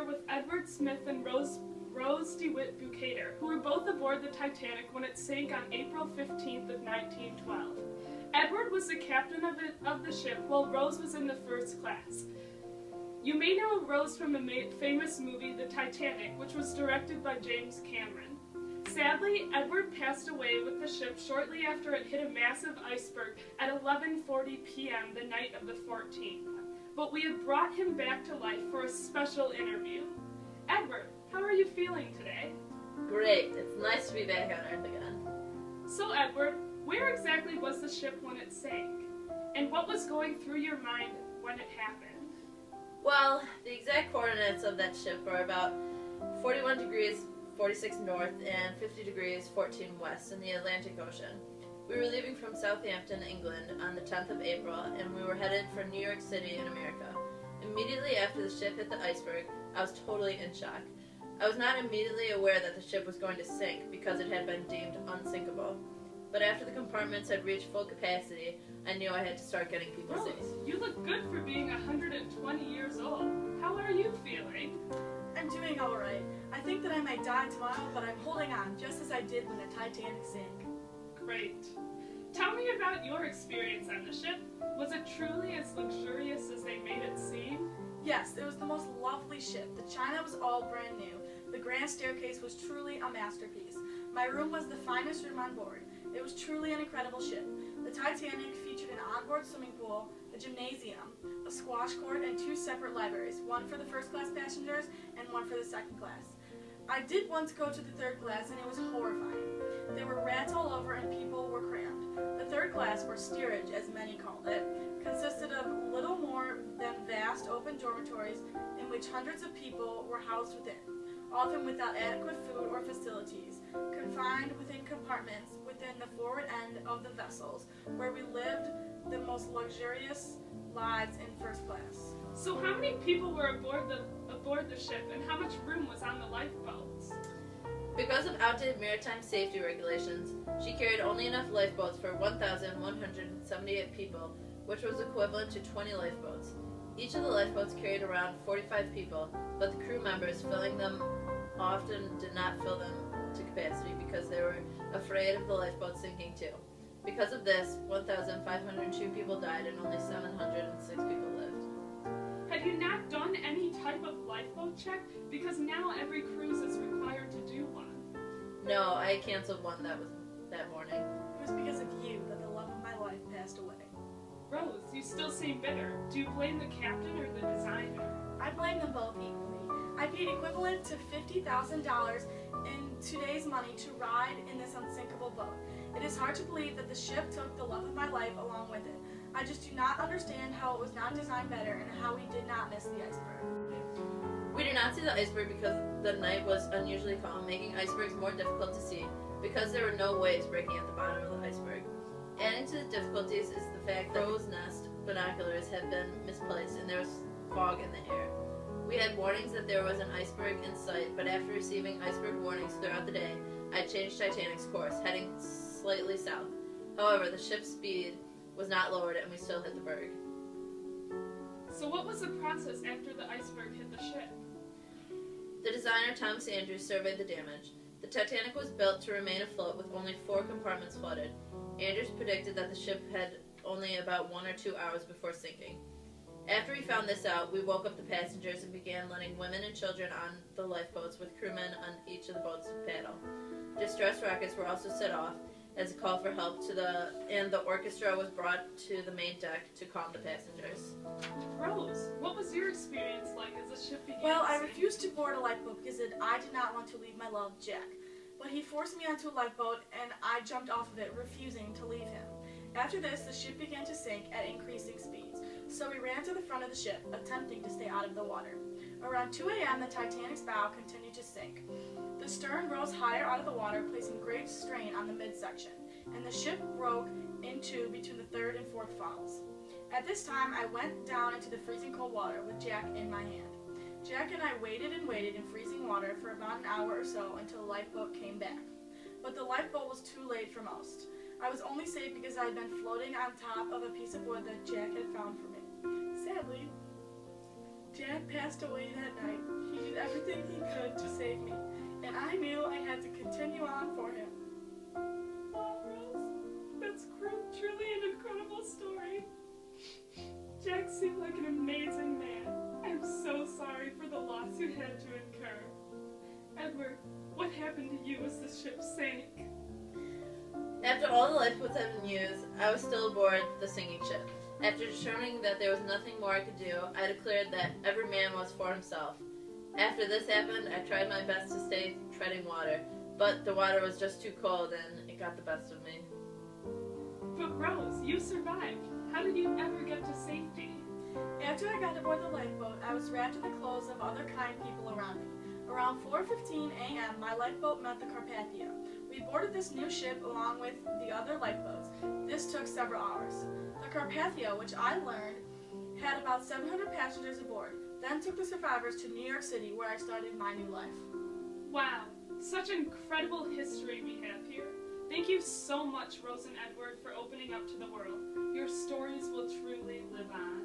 with Edward Smith and Rose DeWitt Bucater, who were both aboard the Titanic when it sank on April 15th of 1912. Edward was the captain of the ship, while Rose was in the first class. You may know Rose from the famous movie The Titanic, which was directed by James Cameron. Sadly, Edward passed away with the ship shortly after it hit a massive iceberg at 11:40 p.m. the night of the 14th. But we have brought him back to life for a special interview. Edward, how are you feeling today? Great. It's nice to be back on Earth again. So Edward, where exactly was the ship when it sank? And what was going through your mind when it happened? Well, the exact coordinates of that ship are about 41 degrees 46 north and 50 degrees 14 west in the Atlantic Ocean. We were leaving from Southampton, England on the 10th of April, and we were headed for New York City in America. Immediately after the ship hit the iceberg, I was totally in shock. I was not immediately aware that the ship was going to sink because it had been deemed unsinkable. But after the compartments had reached full capacity, I knew I had to start getting people safe. Rose, you look good for being 120 years old. How are you feeling? I'm doing all right. I think that I might die tomorrow, but I'm holding on, just as I did when the Titanic sank. Great. Tell me about your experience on the ship. Was it truly as luxurious as they made it seem? Yes, it was the most lovely ship. The china was all brand new. The grand staircase was truly a masterpiece. My room was the finest room on board. It was truly an incredible ship. The Titanic featured an onboard swimming pool, a gymnasium, a squash court, and 2 separate libraries, one for the first class passengers and one for the second class. I did once go to the third class, and it was horrifying. There were rats all over and people were crammed. The third class, or steerage as many called it, consisted of little more than vast open dormitories in which hundreds of people were housed within, often without adequate food or facilities, confined within compartments within the forward end of the vessels, where we lived the most luxurious lives in first class. So how many people were aboard the ship, and how much room was on the lifeboats? Because of outdated maritime safety regulations, she carried only enough lifeboats for 1,178 people, which was equivalent to 20 lifeboats. Each of the lifeboats carried around 45 people, but the crew members filling them often did not fill them to capacity because they were afraid of the lifeboat sinking too. Because of this, 1,502 people died and only 706 people lived. Had you not done any type of lifeboat check? Because now every cruise is required to do one. No, I canceled one that morning. It was because of you that the love of my life passed away. Rose, you still seem bitter. Do you blame the captain or the designer? I blame them both equally. I paid equivalent to $50,000 in today's money to ride in this unsinkable boat. It is hard to believe that the ship took the love of my life along with it. I just do not understand how it was not designed better and how we did not miss the iceberg. We did not see the iceberg because the night was unusually calm, making icebergs more difficult to see because there were no waves breaking at the bottom of the iceberg. Adding to the difficulties is the fact that crow's nest binoculars had been misplaced and there was fog in the air. We had warnings that there was an iceberg in sight, but after receiving iceberg warnings throughout the day, I changed Titanic's course, heading slightly south. However, the ship's speed was not lowered and we still hit the berg. So what was the process after the iceberg hit the ship? The designer, Thomas Andrews, surveyed the damage. The Titanic was built to remain afloat with only 4 compartments flooded. Andrews predicted that the ship had only about 1 or 2 hours before sinking. After we found this out, we woke up the passengers and began letting women and children on the lifeboats with crewmen on each of the boats to paddle. Distress rockets were also set off as a call for help and the orchestra was brought to the main deck to calm the passengers. Rose, what was your experience like as the ship began Well, to I sink? refused to board a lifeboat because I did not want to leave my love, Jack. But he forced me onto a lifeboat and I jumped off of it, refusing to leave him. After this, the ship began to sink at increasing speeds, so we ran to the front of the ship, attempting to stay out of the water. Around 2 a.m., the Titanic's bow continued to sink. The stern rose higher out of the water, placing great strain on the midsection, and the ship broke in two between the third and fourth funnels. At this time, I went down into the freezing cold water with Jack in my hand. Jack and I waited and waited in freezing water for about an hour or so until the lifeboat came back. But the lifeboat was too late for most. I was only safe because I had been floating on top of a piece of wood that Jack had found for me. Sadly, Jack had passed away that night, he did everything he could to save me, and I knew I had to continue on for him. Wow, Rose, that's truly an incredible story. Jack seemed like an amazing man. I'm so sorry for the loss you had to incur. Edward, what happened to you as the ship sank? After all the lifeboats had been used, I was still aboard the sinking ship. After determining that there was nothing more I could do, I declared that every man was for himself. After this happened, I tried my best to stay treading water, but the water was just too cold and it got the best of me. But Rose, you survived. How did you ever get to safety? After I got aboard the lifeboat, I was wrapped in the clothes of other kind people around me. Around 4:15 a.m., my lifeboat met the Carpathia. We boarded this new ship along with the other lifeboats. This took several hours. The Carpathia, which I learned, had about 700 passengers aboard, then took the survivors to New York City, where I started my new life. Wow, such incredible history we have here. Thank you so much, Rose and Edward, for opening up to the world. Your stories will truly live on.